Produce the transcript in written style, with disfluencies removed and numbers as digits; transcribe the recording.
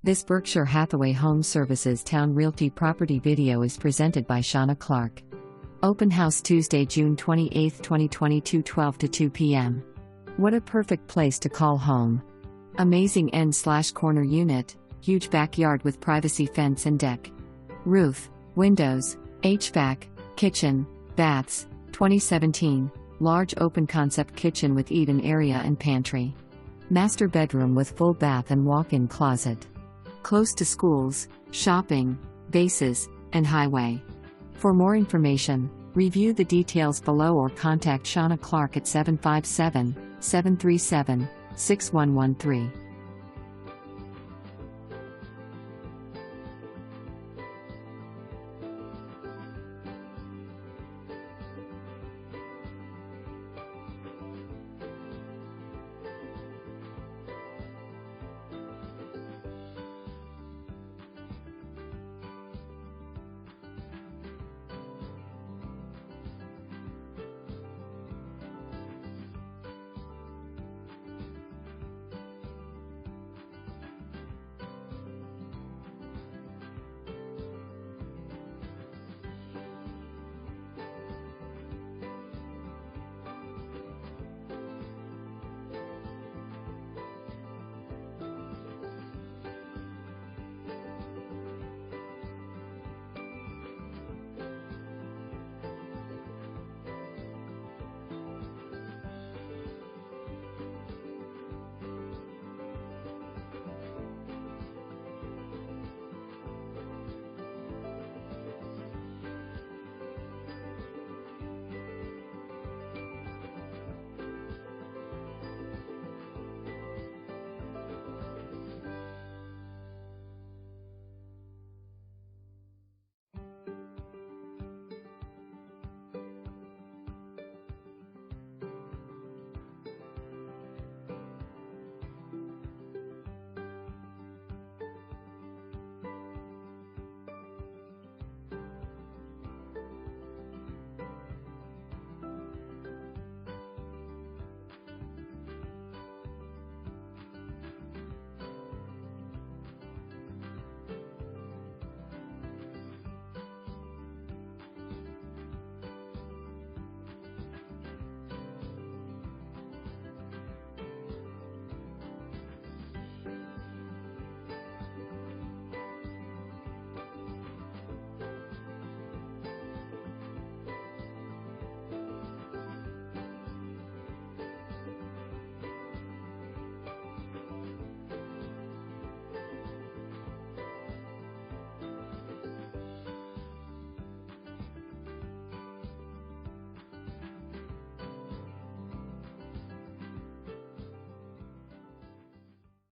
This Berkshire Hathaway HomeServices Towne Realty property video is presented by Shana Clarke. Open house Tuesday, June 28, 2022, 12 to 2 p.m. What a perfect place to call home. Amazing end/corner unit, huge backyard with privacy fence and deck. Roof, windows, HVAC, kitchen, baths, 2017, large open concept kitchen with eat-in area and pantry. Master bedroom with full bath and walk-in closet. Close to schools, shopping, bases, and highway. For more information, review the details below or contact Shana Clarke at 757-737-6113.